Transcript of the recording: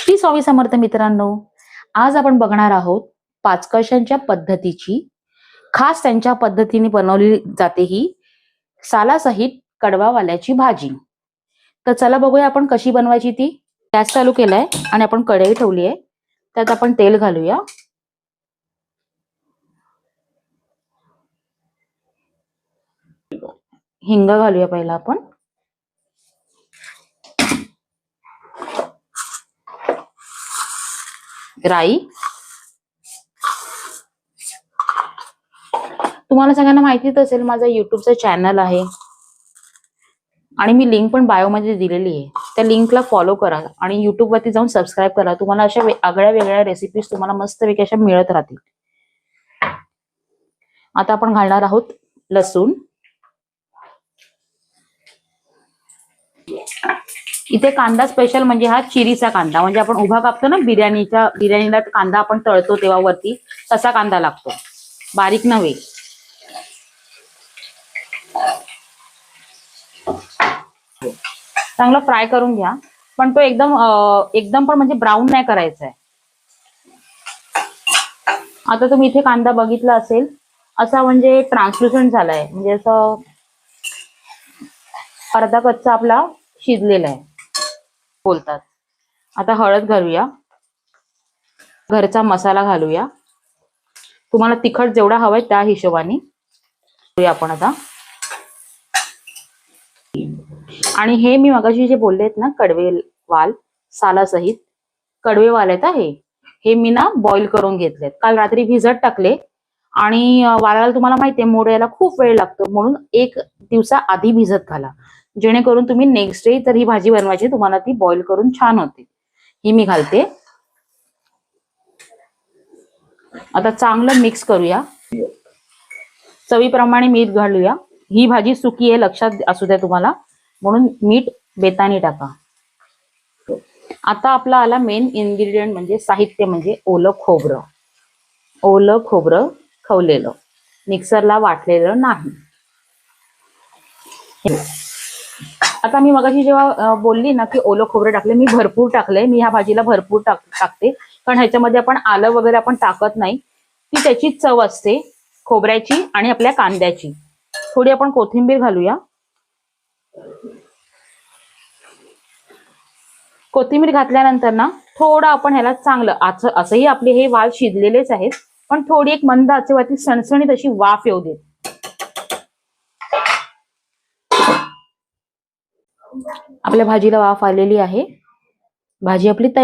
श्री स्वामी समर्थ मित्रांनो, आज आपण बघणार आहोत पाच कळशांच्या पद्धतीची, खास त्यांच्या पद्धतीने बनवली जाते ही सालासहित कडवावाल्याची भाजी। तर चला बघूया आपण कशी बनवायची ती। गॅस चालू केलाय आणि आपण कढई ठेवली आहे, त्यात आपण तेल घालूया। हिंग घालूया पहिला आपण। राई, तुम्हाला सगळ्यांना माहितीच असेल माझा युट्यूबचा चॅनल आहे आणि मी लिंक पण बायो मध्ये दिलेली आहे, त्या लिंकला फॉलो करा आणि युट्यूब वरती जाऊन सबस्क्राईब करा। तुम्हाला अशा आगळ्या वेगळ्या रेसिपीज तुम्हाला मस्तपैकी अशा मिळत राहतील। आता आपण घालणार आहोत लसूण। इथे कांदा स्पेशल म्हणजे हा चिरीचा कांदा, म्हणजे आपण उभा कापतो ना बिर्याणीला कांदा आपण तळतो तेव्हा वरती तसा कांदा लागतो, बारीक नव्हे। चांगला फ्राय करून घ्या, पण तो एकदम पण म्हणजे ब्राऊन नाही करायचा आहे। आता तुम्ही इथे कांदा बघितला असेल, असा म्हणजे ट्रान्सलुसंट झालाय, म्हणजे असं अर्धा कच्चा आपला शिजलेला आहे बोलतात। आता हळद घालूया, घरचा मसाला घालूया, तुम्हाला तिखट जेवढा हवाय त्या हिशोबाने आपण आता। आणि हे मी मगाशी जे बोलले आहेत ना, कडवेवाल सालासहित कडवेवाल आहेत हे मी ना बॉईल करून घेतलेत, काल रात्री भिजत टाकले। आणि वाळायला तुम्हाला माहितीये मोड यायला खूप वेळ लागतो, म्हणून एक दिवसा आधी भिजत घाला, जेणेकरून तुम्ही नेक्स्ट डे तर ही भाजी बनवायची तुम्हाला ती बॉईल करून छान होते। ही मी घालते। आता चांगलं मिक्स करूया, चवीप्रमाणे मीठ घालूया। ही भाजी सुकी आहे लक्षात असू द्या तुम्हाला, म्हणून मीठ बेताने टाका। आता आपला आला मेन इन्ग्रेडियंट म्हणजे साहित्य, म्हणजे ओलं खोबरं। ओलं खोबरं खवलेलं, मिक्सरला वाटलेलं नाही। आता मी मगाशी जेव्हा बोलली ना की ओलं खोबरं टाकले, मी भरपूर टाकले। मी ह्या भाजीला भरपूर टाकते, कारण ह्याच्यामध्ये आपण आलं वगैरे आपण टाकत नाही, ती त्याची चव असते खोबऱ्याची आणि आपल्या कांद्याची। थोडी आपण कोथिंबीर घालूया। कोथिंबीर घातल्यानंतर ना थोडं आपण ह्याला चांगलं असंही आपले हे वाल शिजलेलेच आहेत, पण थोडी एक मंद आचेवरती सणसणीत अशी वाफ येऊ देत। आपल्या भाजीला वाफ आलेली आहे, भाजी आपली तयार